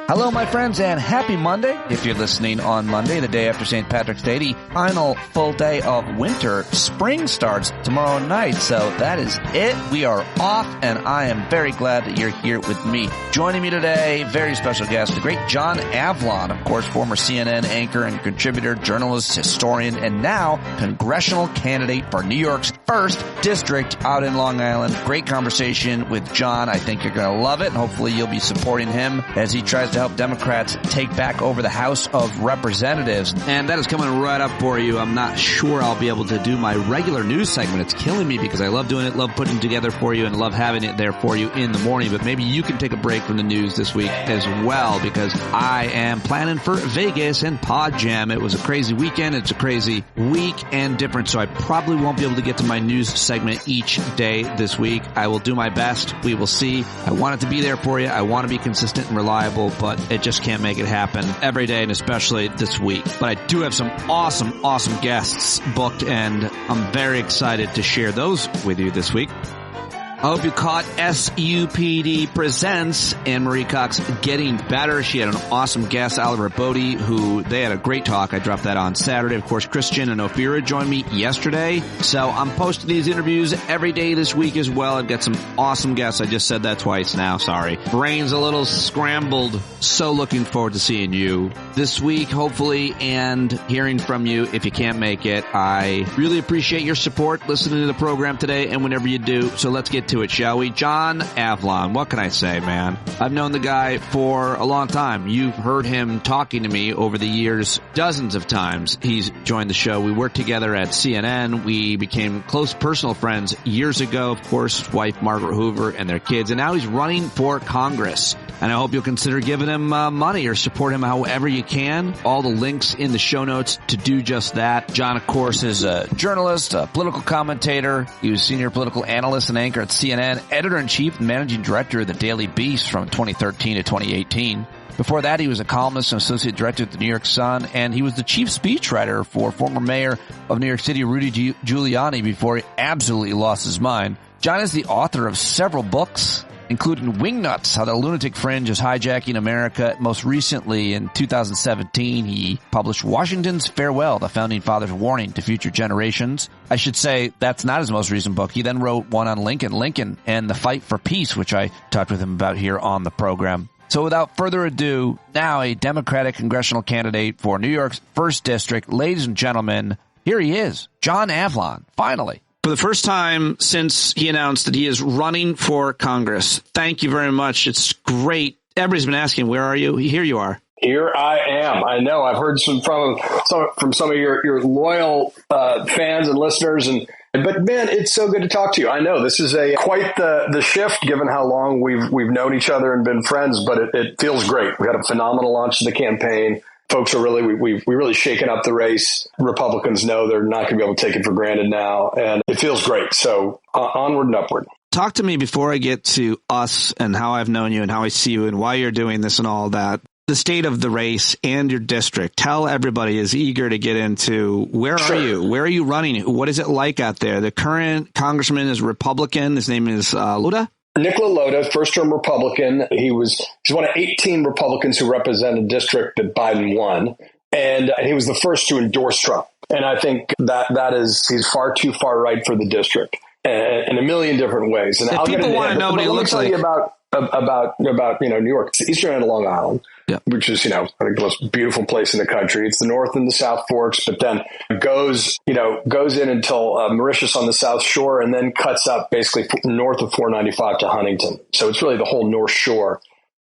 Hello, my friends, and happy Monday. If you're listening on Monday, the day after St. Patrick's Day, the final full day of winter. Spring starts tomorrow night, so that is it. We are off, and I am very glad that you're here with me. Joining me today, very special guest, the great John Avlon, of course, former CNN anchor and contributor, journalist, historian, and now congressional candidate for New York's 1st District out in Long Island. Great conversation with John. I think you're going to love it, and hopefully you'll be supporting him as he tries to help Democrats take back over the House of Representatives. And that is coming right up for you. I'm not sure I'll be able to do my regular news segment. It's killing me because I love doing it, love putting it together for you, and love having it there for you in the morning. But maybe you can take a break from the news this week as well, because I am planning for Vegas and PodJam. It was a crazy weekend. It's a crazy week and different, so I probably won't be able to get to my news segment each day this week. I will do my best. We will see. I want it to be there for you. I want to be consistent and reliable, but it just can't make it happen every day, and especially this week. But I do have some awesome guests booked, and I'm very excited to share those with you this week. I hope you caught SUPD Presents Anne-Marie Cox Getting Better. She had an awesome guest, Oliver Bodie, who they had a great talk. I dropped that on Saturday. Of course, Christian and Ophira joined me yesterday. So I'm posting these interviews every day this week as well. I've got some awesome guests. I just said that twice now. Sorry. Brain's a little scrambled. So looking forward to seeing you this week, hopefully, and hearing from you if you can't make it. I really appreciate your support listening to the program today and whenever you do. So let's get to it, shall we? John Avlon, what can I say, man? I've known the guy for a long time. You've heard him talking to me over the years dozens of times. He's joined the show. We worked together at CNN. We became close personal friends years ago. Of course, his wife, Margaret Hoover, and their kids. And now he's running for Congress. And I hope you'll consider giving him money or support him however you can. All the links in the show notes to do just that. John, of course, is a journalist, a political commentator. He was senior political analyst and anchor at CNN, editor-in-chief and managing director of the Daily Beast from 2013 to 2018. Before that, he was a columnist and associate director at the New York Sun, and he was the chief speechwriter for former mayor of New York City, Rudy Giuliani, before he absolutely lost his mind. John is the author of several books, including Wingnuts, How the Lunatic Fringe is Hijacking America. Most recently, in 2017, he published Washington's Farewell, the Founding Fathers' Warning to Future Generations. I should say that's not his most recent book. He then wrote one on Lincoln, and the Fight for Peace, which I talked with him about here on the program. So without further ado, now a Democratic congressional candidate for New York's 1st District. Ladies and gentlemen, here he is, John Avlon, finally. For the first time since he announced that he is running for Congress. Thank you very much. It's great. Everybody's been asking, where are you? Here you are. Here I am. I know. I've heard from some of your loyal fans and listeners, but man, it's so good to talk to you. I know this is quite the shift given how long we've known each other and been friends, but it feels great. We had a phenomenal launch of the campaign. Folks are we've really shaken up the race. Republicans know they're not going to be able to take it for granted now, and it feels great. So onward and upward. Talk to me before I get to us and how I've known you and how I see you and why you're doing this and all that. The state of the race and your district. Tell everybody is eager to get into where are you? Where are you running? What is it like out there? The current congressman is Republican. His name is Loda. Nick LaLota, first-term Republican. He's one of 18 Republicans who represent a district that Biden won, and he was the first to endorse Trump. And I think he's far too far right for the district in a million different ways. And if people want to know what he looks like. About New York. It's the eastern end of Long Island, which is, I think the most beautiful place in the country. It's the North and the South Forks, but then goes in until Mauritius on the South Shore and then cuts up basically north of 495 to Huntington. So it's really the whole North Shore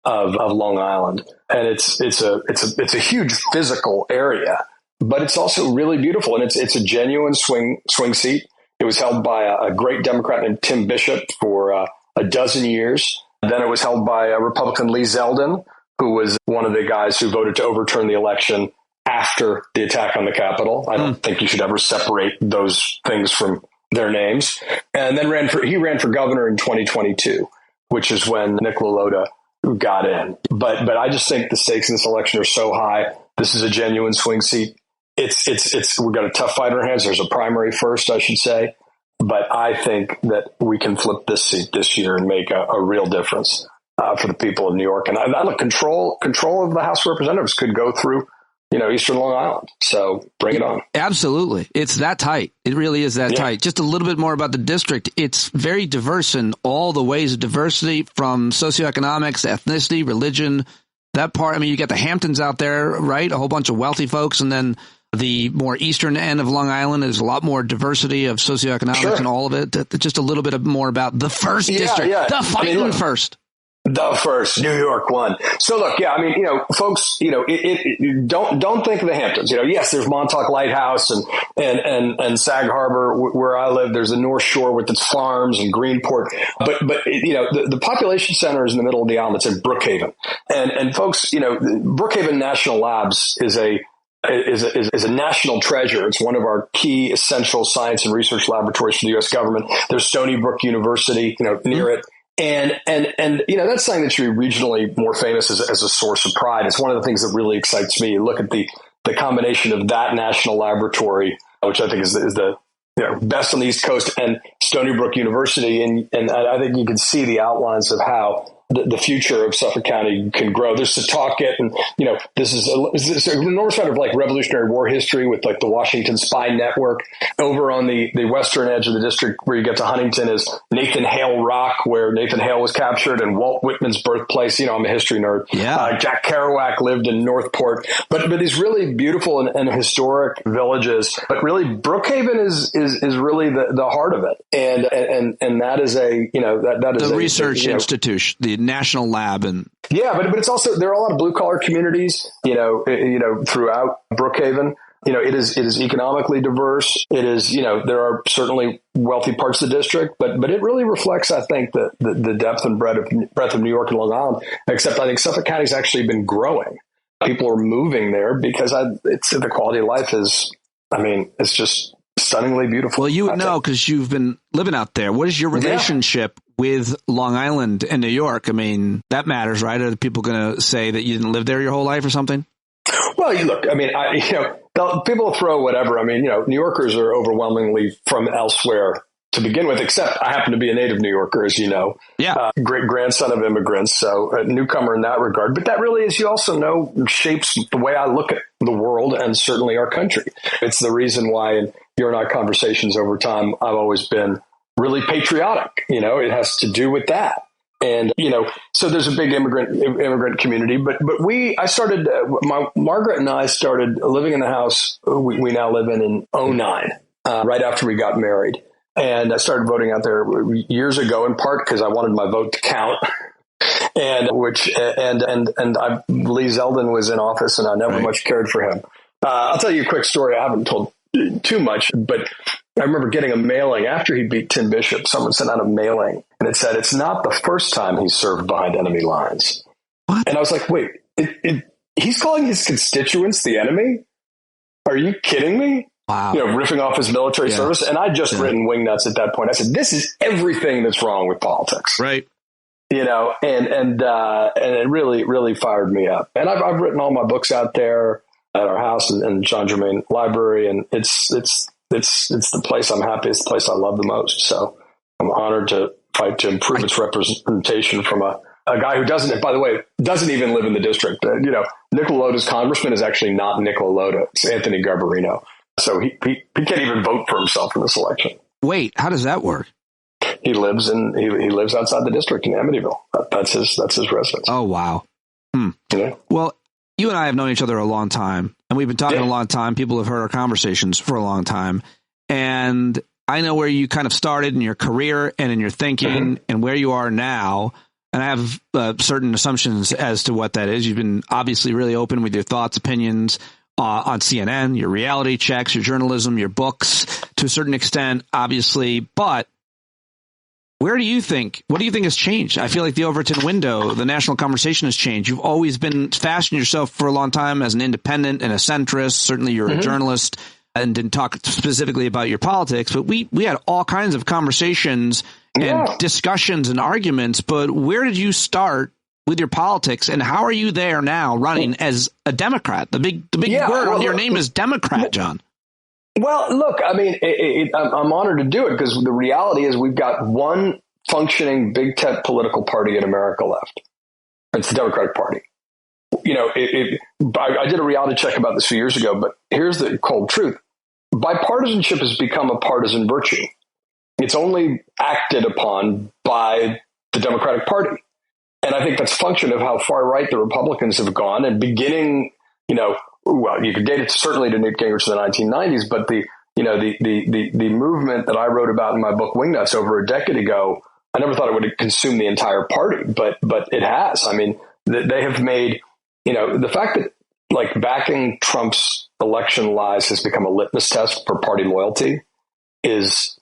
of Long Island. And it's a huge physical area, but it's also really beautiful. And it's a genuine swing seat. It was held by a great Democrat named Tim Bishop for a dozen years. Then it was held by Republican Lee Zeldin, who was one of the guys who voted to overturn the election after the attack on the Capitol. I don't think you should ever separate those things from their names. And then he ran for governor in 2022, which is when Nick LaLota got in. But I just think the stakes in this election are so high. This is a genuine swing seat. We've got a tough fight on our hands. There's a primary first, I should say. But I think that we can flip this seat this year and make a real difference. for the people of New York. And I control of the House of Representatives could go through, Eastern Long Island. So bring it on. Absolutely. It's that tight. It really is that tight. Just a little bit more about the district. It's very diverse in all the ways of diversity, from socioeconomics, ethnicity, religion, that part. I mean, you got the Hamptons out there, right? A whole bunch of wealthy folks. And then the more eastern end of Long Island is a lot more diversity of socioeconomics and all of it. Just a little bit more about the first district, the fighting first. The first, New York one. So look, folks, don't think of the Hamptons. Yes, there's Montauk Lighthouse and Sag Harbor where I live. There's the North Shore with its farms and Greenport. But the population center is in the middle of the island. It's in Brookhaven. And folks, Brookhaven National Labs is a national treasure. It's one of our key essential science and research laboratories for the U.S. government. There's Stony Brook University, near it. And that's something that should be regionally more famous as a source of pride. It's one of the things that really excites me. You look at the combination of that national laboratory, which I think is the best on the East Coast, and Stony Brook University. And I think you can see the outlines of how the future of Suffolk County can grow. There's Setauket, and this is an enormous amount of like Revolutionary War history with like the Washington Spy Network. Over on the western edge of the district, where you get to Huntington, is Nathan Hale Rock, where Nathan Hale was captured, and Walt Whitman's birthplace. I'm a history nerd. Yeah. Jack Kerouac lived in Northport, but these really beautiful and historic villages. But really, Brookhaven is really the heart of it, and that is that is the research institution, the national lab. And but it's also, there are a lot of blue collar communities, throughout Brookhaven. It is economically diverse. It is, there are certainly wealthy parts of the district, but it really reflects, I think, the depth and breadth of New York and Long Island. Except I think Suffolk County's actually been growing. People are moving there because the quality of life is, it's just stunningly beautiful. Well, you would know because you've been living out there. What is your relationship with Long Island and New York? That matters, right? Are people going to say that you didn't live there your whole life or something? Well, look, people will throw whatever. New Yorkers are overwhelmingly from elsewhere to begin with, except I happen to be a native New Yorker, as you know. Yeah. Great grandson of immigrants. So a newcomer in that regard. But that really, as you also know, shapes the way I look at the world and certainly our country. It's the reason why in your and I conversations over time, I've always been really patriotic. It has to do with that. And, so there's a big immigrant community, but Margaret and I started living in the house we now live in 2009, right after we got married. And I started voting out there years ago, in part because I wanted my vote to count. And Lee Zeldin was in office, and I never much cared for him. I'll tell you a quick story. I haven't told too much, but I remember getting a mailing after he beat Tim Bishop. Someone sent out a mailing, and it said, "It's not the first time he's served behind enemy lines." What? And I was like, wait, he's calling his constituents the enemy? Are you kidding me? Wow. Ripping off his military service. And I'd just written Wingnuts at that point. I said, this is everything that's wrong with politics. Right. And it really, really fired me up. And I've written all my books out there at our house and John Germain Library. And it's the place I'm happiest, the place I love the most. So I'm honored to fight to improve its representation from a guy who doesn't even live in the district. Nicola Loda's congressman is actually not Nicola Loda. It's Anthony Garbarino. So he can't even vote for himself in this election. Wait, how does that work? He lives outside the district in Amityville. That's his residence. Oh, wow. Well, you and I have known each other a long time, and we've been talking a long time. People have heard our conversations for a long time. And I know where you kind of started in your career and in your thinking and where you are now. And I have certain assumptions as to what that is. You've been obviously really open with your thoughts, opinions on CNN, your reality checks, your journalism, your books to a certain extent, obviously. But what do you think has changed? I feel like the Overton window, the national conversation has changed. You've always been fashioned yourself for a long time as an independent and a centrist. Certainly you're a journalist and didn't talk specifically about your politics, but we had all kinds of conversations and discussions and arguments. But where did you start with your politics, and how are you there now running as a Democrat? The big word on your name is Democrat, John. Well, look, I'm honored to do it because the reality is we've got one functioning big tent political party in America left. It's the Democratic Party. You know, I did a reality check about this a few years ago, but here's the cold truth. Bipartisanship has become a partisan virtue. It's only acted upon by the Democratic Party. And I think that's a function of how far right the Republicans have gone, and beginning, you know, well, you could date it certainly to Newt Gingrich in the 1990s, but the movement that I wrote about in my book Wingnuts over a decade ago, I never thought it would consume the entire party, but it has. I mean, they have made, you know, the fact that like backing Trump's election lies has become a litmus test for party loyalty is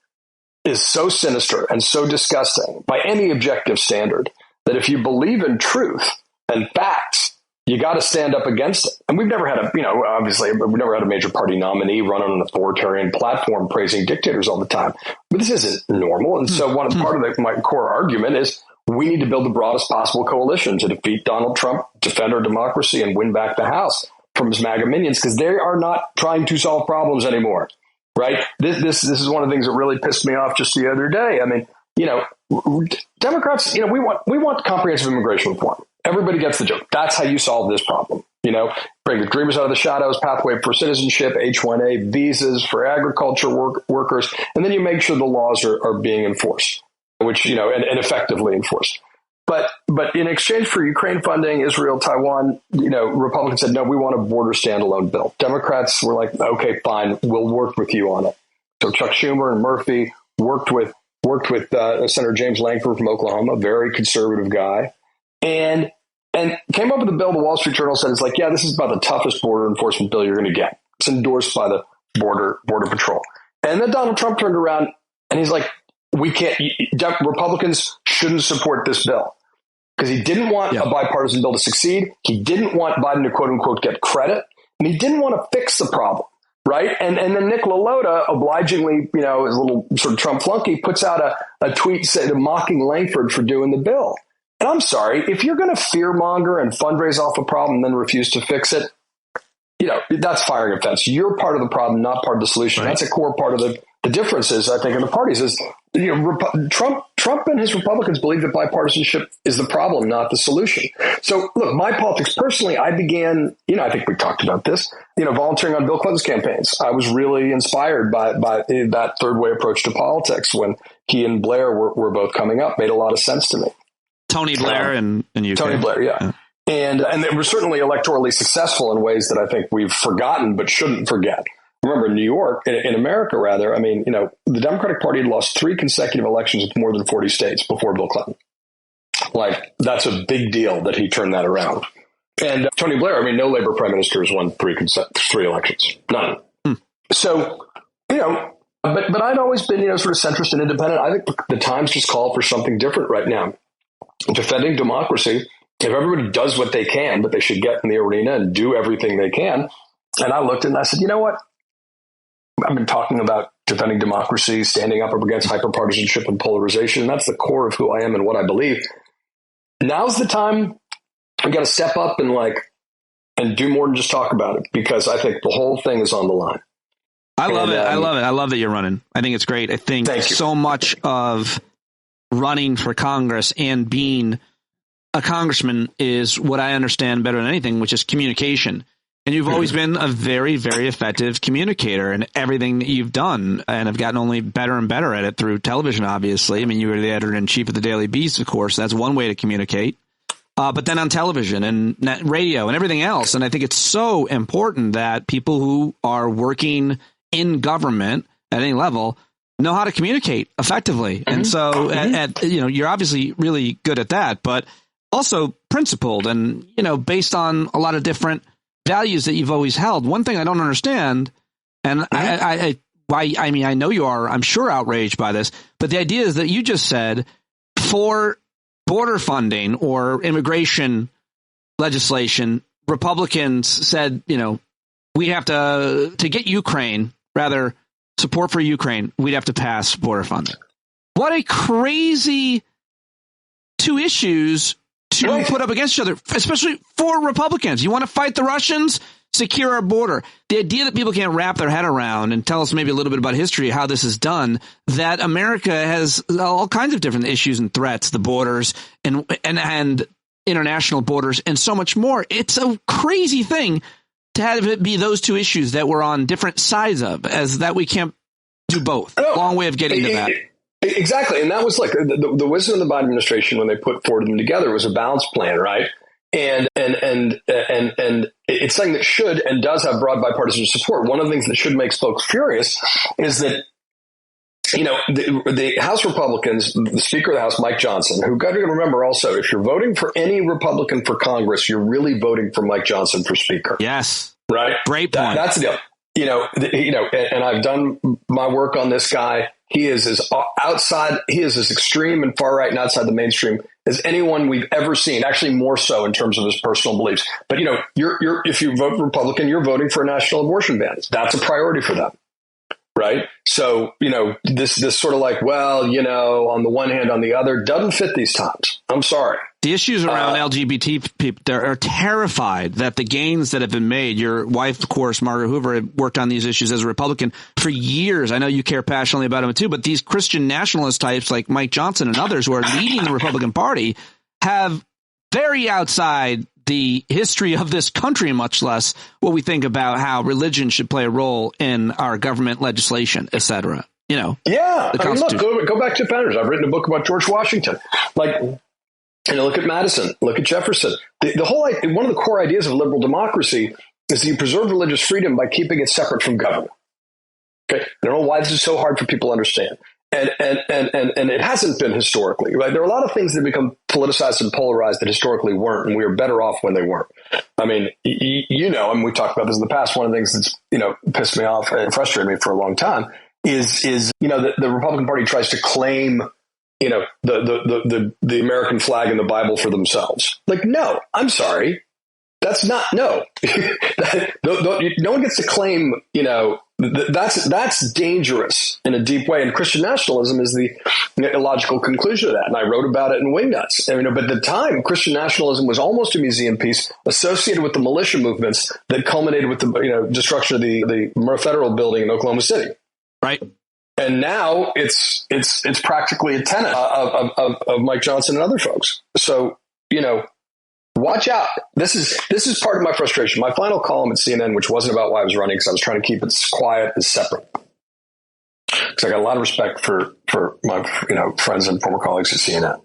so sinister and so disgusting by any objective standard that if you believe in truth and facts, you got to stand up against it. And we've never had obviously we've never had a major party nominee run on an authoritarian platform praising dictators all the time. But this isn't normal. And so part of my core argument is we need to build the broadest possible coalition to defeat Donald Trump, defend our democracy, and win back the House from his MAGA minions, because they are not trying to solve problems anymore. Right? This is one of the things that really pissed me off just the other day. I mean, you know, Democrats, you know, we want comprehensive immigration reform. Everybody gets the joke. That's how you solve this problem. You know, bring the dreamers out of the shadows, pathway for citizenship, H-1A visas for agriculture workers, and then you make sure the laws are being enforced, which, you know, and effectively enforced. But in exchange for Ukraine funding, Israel, Taiwan, you know, Republicans said, no, we want a border standalone bill. Democrats were like, okay, fine, we'll work with you on it. So Chuck Schumer and Murphy worked with Senator James Lankford from Oklahoma, very conservative guy, and came up with a bill. The Wall Street Journal said it's like, yeah, this is about the toughest border enforcement bill you're going to get. It's endorsed by the Border Patrol. And then Donald Trump turned around and he's like, we can't. Republicans shouldn't support this bill because he didn't want a bipartisan bill to succeed. He didn't want Biden to quote unquote get credit, and he didn't want to fix the problem. Right. And then Nick LaLota obligingly, you know, his little sort of Trump flunky, puts out a tweet mocking Lankford for doing the bill. And I'm sorry, if you're going to fearmonger and fundraise off a problem and then refuse to fix it, you know, that's firing a fence. You're part of the problem, not part of the solution. Right. That's a core part of the differences, I think, in the parties is, you know, Trump and his Republicans believe that bipartisanship is the problem, not the solution. So, look, my politics personally, I began, you know, I think we talked about this, you know, volunteering on Bill Clinton's campaigns. I was really inspired by that third way approach to politics when he and Blair were both coming up. Made a lot of sense to me. Tony Blair and UK. Tony Blair, yeah. And they were certainly electorally successful in ways that I think we've forgotten but shouldn't forget. Remember, in New York, in America, rather, I mean, you know, the Democratic Party had lost 3 consecutive elections with more than 40 states before Bill Clinton. Like, that's a big deal that he turned that around. And Tony Blair, I mean, no Labor prime minister has won 3 elections. None. So, you know, but I'd always been, you know, sort of centrist and independent. I think the times just call for something different right now. Defending democracy, if everybody does what they can, but they should get in the arena and do everything they can. And I looked and I said, you know what? I've been talking about defending democracy, standing up against hyperpartisanship and polarization. That's the core of who I am and what I believe. Now's the time we got to step up and do more than just talk about it, because I think the whole thing is on the line. I love it. I love it. I love that you're running. I think it's great. I think so much of running for Congress and being a congressman is what I understand better than anything, which is communication. And you've always been a very, very effective communicator in everything that you've done, and have gotten only better and better at it through television, obviously. I mean, you were the editor-in-chief of the Daily Beast, of course. That's one way to communicate. But then on television and radio and everything else. And I think it's so important that people who are working in government at any level know how to communicate effectively. And so, you know, you're obviously really good at that, but also principled and, you know, based on a lot of different values that you've always held. One thing I don't understand, and I mean, I know you are, I'm sure, outraged by this, but the idea is that you just said for border funding or immigration legislation, Republicans said, you know, we have to get Ukraine, rather support for Ukraine, we'd have to pass border funding. What a crazy 2 issues to put up against each other, especially for Republicans. You want to fight the Russians? Secure our border. The idea that people can't wrap their head around, and tell us maybe a little bit about history, how this is done, that America has all kinds of different issues and threats, the borders, and international borders, and so much more. It's a crazy thing to have it be those two issues that we're on different sides of, as that we can't do both. Long way of getting to that. Exactly. And that was like the wisdom of the Biden administration when they put forward them together was a balanced plan, right? And it's something that should and does have broad bipartisan support. One of the things that should make folks furious is that, you know, the House Republicans, the Speaker of the House, Mike Johnson, who got to remember also, if you're voting for any Republican for Congress, you're really voting for Mike Johnson for Speaker. Yes. Right. Great point. That's the deal. And I've done my work on this guy. He is as outside. He is as extreme and far right and outside the mainstream as anyone we've ever seen. Actually, more so in terms of his personal beliefs. But if you vote Republican, you're voting for a national abortion ban. That's a priority for them, right? So this sort of like, well, on the one hand, on the other, doesn't fit these times. I'm sorry. The issues around LGBT people, they're terrified that the gains that have been made. Your wife, of course, Margaret Hoover, had worked on these issues as a Republican for years. I know you care passionately about them too, but these Christian nationalist types like Mike Johnson and others who are leading the Republican Party have very outside the history of this country, much less what we think about how religion should play a role in our government legislation, et cetera. Yeah. I mean, look, go back to founders. I've written a book about George Washington. Look at Madison, look at Jefferson. The whole, one of the core ideas of liberal democracy is that you preserve religious freedom by keeping it separate from government. Okay. I don't know why this is so hard for people to understand. And it hasn't been historically, right? There are a lot of things that become politicized and polarized that historically weren't, and we were better off when they weren't. I mean, and we've talked about this in the past. One of the things that's, pissed me off and frustrated me for a long time is the Republican Party tries to claim, the American flag and the Bible for themselves. Like, no, I'm sorry. That's not, no. No one gets to claim, that's dangerous in a deep way. And Christian nationalism is the illogical conclusion of that. And I wrote about it in Wingnuts. But at the time, Christian nationalism was almost a museum piece associated with the militia movements that culminated with the, destruction of the Federal building in Oklahoma City. Right. And now it's practically a tenet of Mike Johnson and other folks. So, watch out. This is part of my frustration. My final column at CNN, which wasn't about why I was running, because I was trying to keep it quiet, is separate. Because I got a lot of respect for my friends and former colleagues at CNN.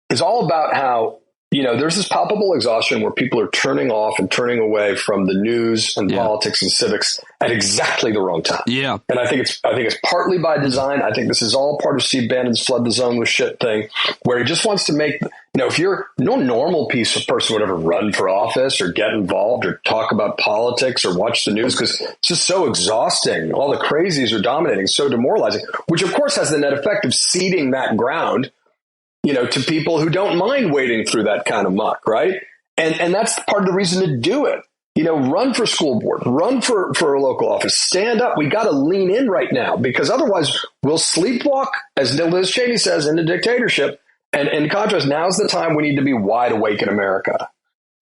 It's all about how there's this palpable exhaustion where people are turning off and turning away from the news and politics and civics at exactly the wrong time. Yeah. And I think it's partly by design. I think this is all part of Steve Bannon's flood the zone with shit thing, where he just wants to make, if you're no normal piece of person would ever run for office or get involved or talk about politics or watch the news, because it's just so exhausting. All the crazies are dominating, so demoralizing, which of course has the net effect of ceding that ground to people who don't mind wading through that kind of muck, right? And that's part of the reason to do it. Run for school board, run for a local office, stand up. We got to lean in right now, because otherwise we'll sleepwalk, as Liz Cheney says, into dictatorship. And in contrast, now's the time we need to be wide awake in America.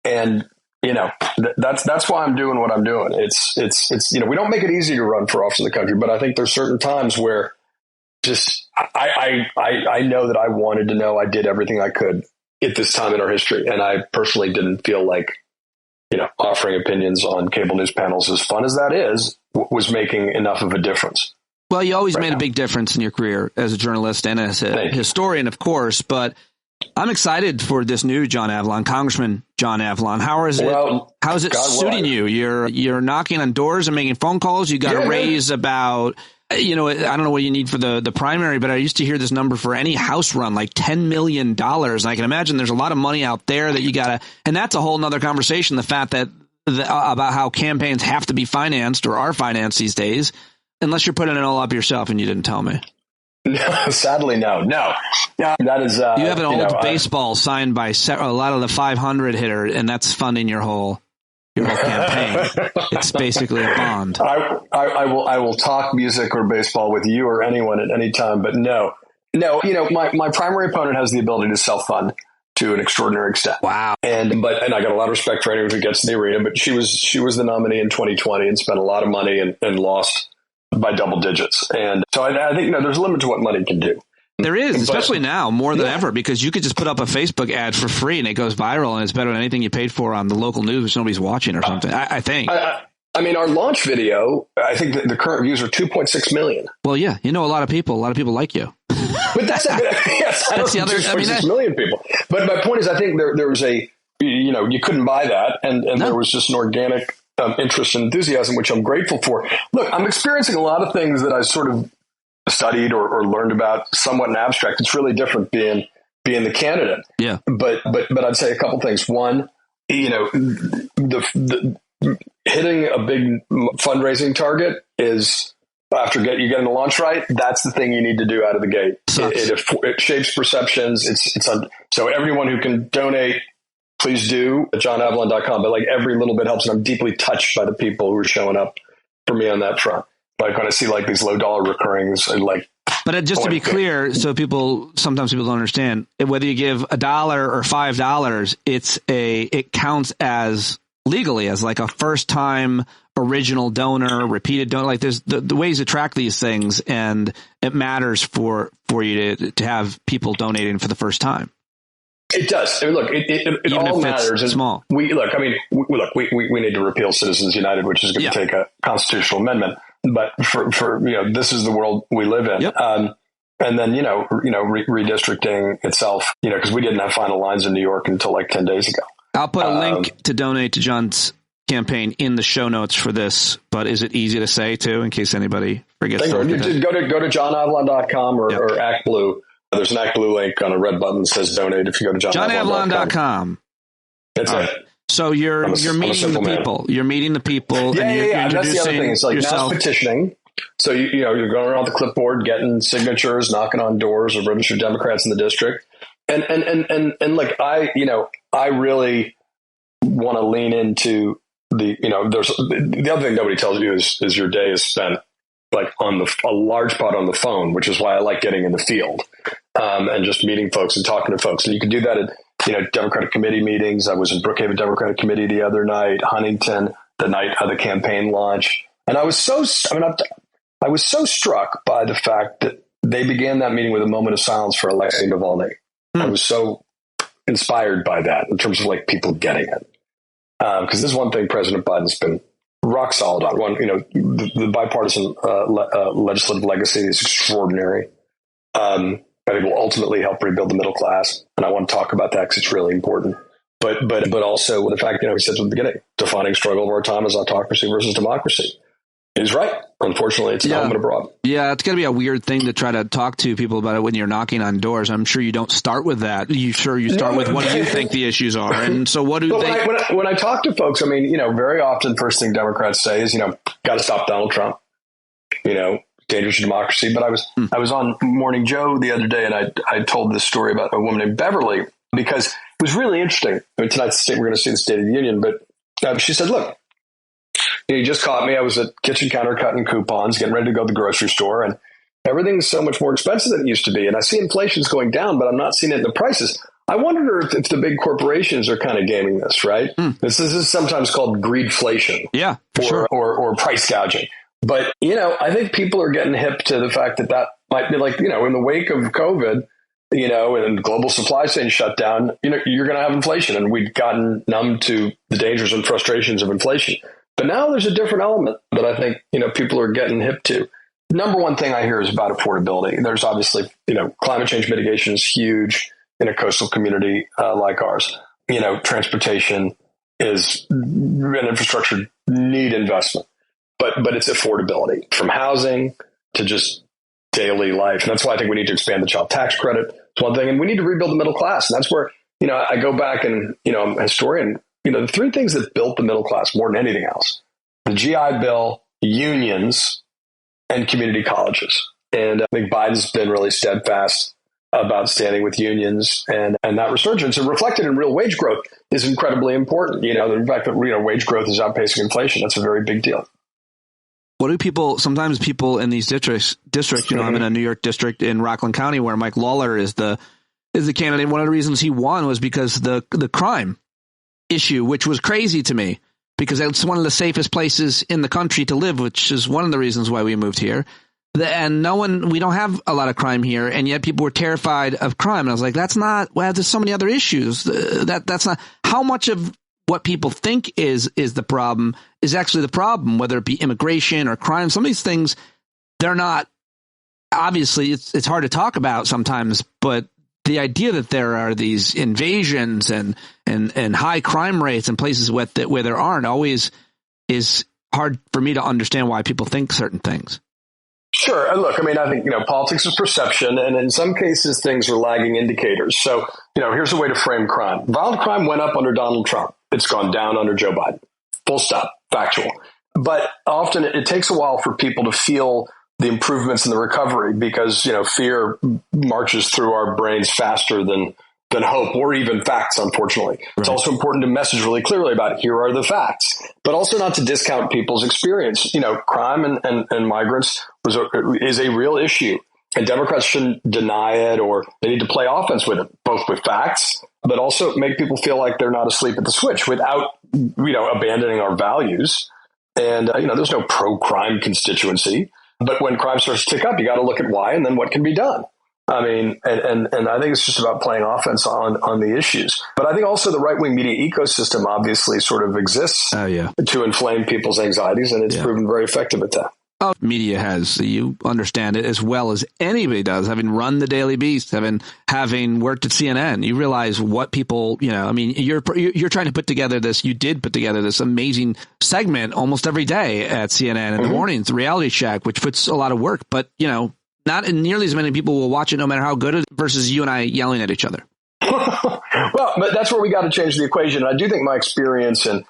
And, that's why I'm doing what I'm doing. It's we don't make it easy to run for office in the country, but I think there's certain times where I know that I wanted to know I did everything I could at this time in our history. And I personally didn't feel like, offering opinions on cable news panels, as fun as that is, was making enough of a difference. Well, you always made a big difference in your career as a journalist and as a historian, of course. But I'm excited for this new John Avlon, Congressman John Avlon. How is it suiting you? You're knocking on doors and making phone calls. You got to raise about, I don't know what you need for the primary, but I used to hear this number for any House run, like $10 million. And I can imagine there's a lot of money out there that you got to, and that's a whole nother conversation. The fact that about how campaigns have to be financed or are financed these days, unless you're putting it all up yourself, and you didn't tell me. No, sadly, no. That is. You have an old baseball signed by a lot of the 500 hitter, and that's funding your whole campaign. It's basically a bond. I will talk music or baseball with you or anyone at any time, but no. My primary opponent has the ability to self-fund to an extraordinary extent. Wow. And I got a lot of respect for anyone who gets in the arena, but she was the nominee in 2020 and spent a lot of money and lost by double digits. And so I think, there's a limit to what money can do. There is, especially now, more than ever, because you could just put up a Facebook ad for free and it goes viral and it's better than anything you paid for on the local news which nobody's watching or something, I think. I mean, our launch video, I think the current views are 2.6 million. Well, yeah, you know, a lot of people like you. But that's the other 2.6 million people. But my point is, I think there was you couldn't buy that. And there was just an organic interest and enthusiasm, which I'm grateful for. Look, I'm experiencing a lot of things that I sort of studied or learned about somewhat in abstract. It's really different being the candidate. Yeah. But I'd say a couple things. One, the hitting a big fundraising target is after you getting the launch right. That's the thing you need to do out of the gate. It shapes perceptions. So everyone who can donate, please do at johnavlon.com. But like every little bit helps. And I'm deeply touched by the people who are showing up for me on that front. Like when I see like these low dollar recurrings and like. But just to be clear, so sometimes people don't understand, whether you give $1 or $5, it counts as legally as like a first time original donor, repeated donor. Like there's the ways to track these things, and it matters for you to have people donating for the first time. It does. I mean, look, it all matters. Small. We need to repeal Citizens United, which is going to take a constitutional amendment. But for this is the world we live in. Yep. And then, redistricting itself, because we didn't have final lines in New York until like 10 days ago. I'll put a link to donate to John's campaign in the show notes for this, but is it easy to say too, in case anybody forgets? Go to johnavlon.com or ActBlue. There's an ActBlue link on a red button that says donate if you go to johnavlon.com. That's it. So you're meeting the people. Man. You're meeting the people. Yeah. That's the other thing. It's like mass petitioning. So you're going around the clipboard, getting signatures, knocking on doors of registered Democrats in the district, and like I really want to lean into there's the other thing nobody tells you is your day is spent like a large part on the phone, which is why I like getting in the field and just meeting folks and talking to folks. And you can do that at Democratic committee meetings. I was in Brookhaven Democratic Committee the other night, Huntington, the night of the campaign launch. And I was so struck by the fact that they began that meeting with a moment of silence for Alexei Navalny. I was so inspired by that in terms of like people getting it. Because this is one thing President Biden's been rock solid on. One, the bipartisan legislative legacy is extraordinary. I think will ultimately help rebuild the middle class. And I want to talk about that because it's really important. But also the fact, he said from the beginning, defining struggle of our time is autocracy versus democracy. He's right. Unfortunately, it's an element abroad. Yeah, it's going to be a weird thing to try to talk to people about it when you're knocking on doors. I'm sure you don't start with that. You start with what do you think the issues are? And so what do they... When I talk to folks, very often first thing Democrats say is, got to stop Donald Trump. Dangerous to democracy. But I was on Morning Joe the other day, and I told this story about a woman named Beverly because it was really interesting. Tonight's we're going to see the State of the Union, but she said, "Look, you just caught me. I was at kitchen counter cutting coupons, getting ready to go to the grocery store, and everything's so much more expensive than it used to be. And I see inflation's going down, but I'm not seeing it in the prices. I wonder if the big corporations are kind of gaming this, right? This is sometimes called greedflation, or price gouging." But, I think people are getting hip to the fact that might be like, in the wake of COVID, and global supply chain shutdown, you're going to have inflation. And we've gotten numb to the dangers and frustrations of inflation. But now there's a different element that I think, people are getting hip to. Number one thing I hear is about affordability. There's obviously, climate change mitigation is huge in a coastal community like ours. Transportation is an infrastructure need investment. But it's affordability from housing to just daily life. And that's why I think we need to expand the child tax credit. It's one thing. And we need to rebuild the middle class. And that's where, I go back and, I'm a historian, the three things that built the middle class more than anything else, the GI Bill, unions, and community colleges. And I think Biden's been really steadfast about standing with unions and that resurgence and reflected in real wage growth is incredibly important. The fact that, wage growth is outpacing inflation. That's a very big deal. What do sometimes people in these districts, I'm in a New York district in Rockland County where Mike Lawler is the candidate. One of the reasons he won was because the crime issue, which was crazy to me because it's one of the safest places in the country to live, which is one of the reasons why we moved here. we don't have a lot of crime here, and yet people were terrified of crime. And I was like, that's not, well, there's so many other issues. That's not how much of what people think is the problem is actually the problem, whether it be immigration or crime. Some of these things, they're not, obviously it's hard to talk about sometimes, but the idea that there are these invasions and high crime rates in places where there aren't always is hard for me to understand why people think certain things. Sure. And look, I mean, I think, politics is perception, and in some cases things are lagging indicators. So, here's a way to frame crime. Violent crime went up under Donald Trump. It's gone down under Joe Biden. Full stop. Factual. But often it takes a while for people to feel the improvements in the recovery because, fear marches through our brains faster than hope or even facts, unfortunately. Right. It's also important to message really clearly about here are the facts, but also not to discount people's experience. Crime and migrants is a real issue, and Democrats shouldn't deny it, or they need to play offense with it, both with facts, but also make people feel like they're not asleep at the switch without, abandoning our values. And, there's no pro-crime constituency, but when crime starts to tick up, you got to look at why and then what can be done. I mean, and I think it's just about playing offense on the issues. But I think also the right-wing media ecosystem obviously sort of exists to inflame people's anxieties, and it's proven very effective at that. Oh, media has. You understand it as well as anybody does, having run the Daily Beast, having worked at CNN. You realize what people, you're trying to put together this. You did put together this amazing segment almost every day at CNN in the mornings, the Reality Shack, which puts a lot of work, but, not nearly as many people will watch it no matter how good it is versus you and I yelling at each other. Well, but that's where we got to change the equation. And I do think my experience in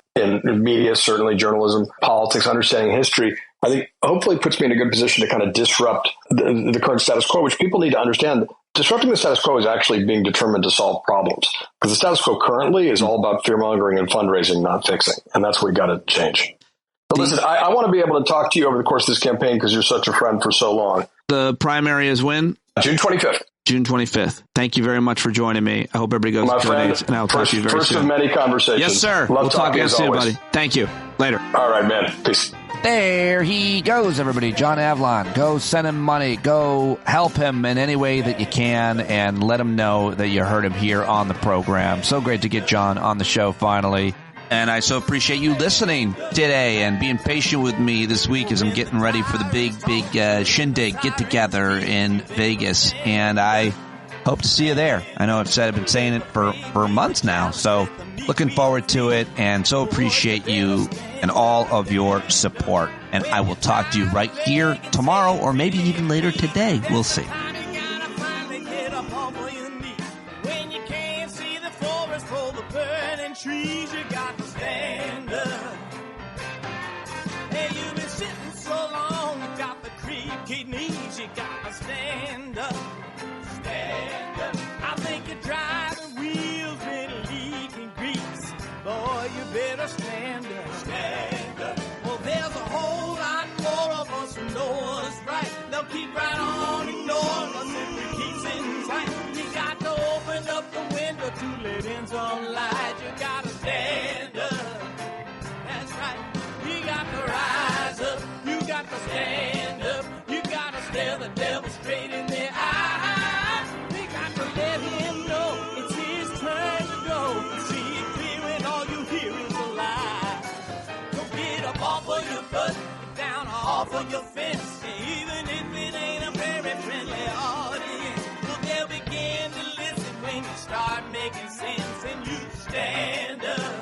media, certainly journalism, politics, understanding history, I think hopefully puts me in a good position to kind of disrupt the current status quo, which people need to understand. Disrupting the status quo is actually being determined to solve problems, because the status quo currently is all about fear mongering and fundraising, not fixing. And that's what we got to change. But listen, I want to be able to talk to you over the course of this campaign because you're such a friend for so long. The primary is when? June 25th. June 25th. Thank you very much for joining me. I hope everybody goes and donates, and I'll talk to you very soon. First of many conversations. Yes, sir. We'll talk again soon, buddy. Thank you. Later. All right, man. Peace. There he goes, everybody. John Avlon. Go send him money. Go help him in any way that you can, and let him know that you heard him here on the program. So great to get John on the show finally. And I so appreciate you listening today and being patient with me this week as I'm getting ready for the big shindig get-together in Vegas. And I hope to see you there. I know I've been saying it for months now. So looking forward to it, and so appreciate you and all of your support. And I will talk to you right here tomorrow, or maybe even later today. We'll see. Trees, you got to stand up. Hey, you've been sitting so long, you got the creaky knees, you got to stand up. Stand up. I think you're driving wheels with leaking grease. Boy, you better stand up. Stand up. Well, there's a whole lot more of us who know us right. They'll keep right on ignoring us if we keep sitting tight. You got to open up the window to let in some light. You got to stand up. That's right. You got to rise up. You got to stand up. You got to stare the devil straight in the eye. You got to let him know it's his turn to go. See it clear when all you hear is a lie. So get up off of your butt, get down off of your fence. Even if it ain't a very friendly audience, well, they'll begin to listen when you start making sense, and you stand up.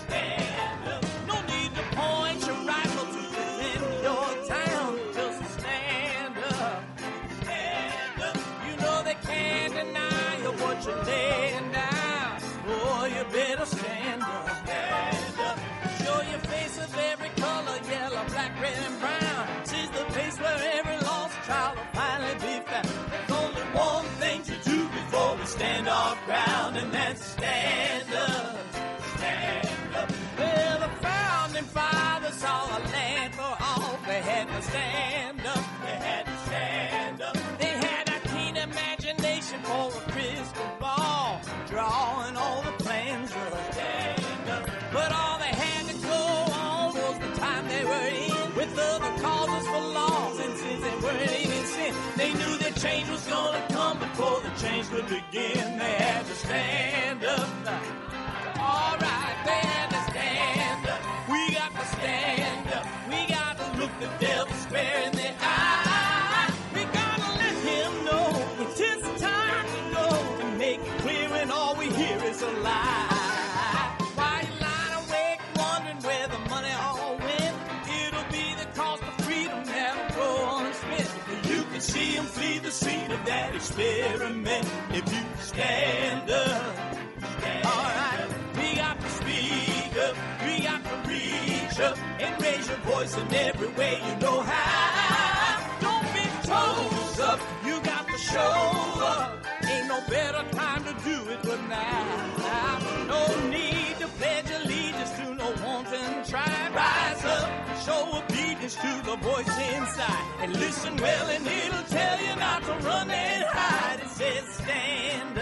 Stand up. No need to point your rifle to defend your town. Just stand up. Stand up. You know they can't deny you what you're laying down. Boy, you better stand up. Stand up. Show your face of every color, yellow, black, red, and brown. This is the place where every lost child will finally be found. There's only one thing to do before we stand our ground, and that's stand up. Stand up. Well, the founding fathers saw a land for all. They had to stand up. They had to stand up. They had a keen imagination for a crystal ball, drawing all the plans of stand up. But all they had to go on was the time they were in, with other causes for laws, and since they weren't change was gonna come before the change could begin. They had to stand up. All right, they had to stand up. We got to stand up. We got to look the devil square in the eye. We gotta let him know it's his time to go and make it clear when all we hear is a lie. Why you lying awake wondering where the money all went? It'll be the cost of freedom that'll go unspent. You can see him flee the scene of that experiment if you stand up. All right, we got to speak up. We got to reach up and raise your voice in every way you know how. Don't be toes up. You got to show up. Ain't no better time to do it but now. No need to pledge allegiance to no wanton tribe. Rise up, show obedience to the voice inside, and listen well and it'll tell you not to run and hide. It says stand up.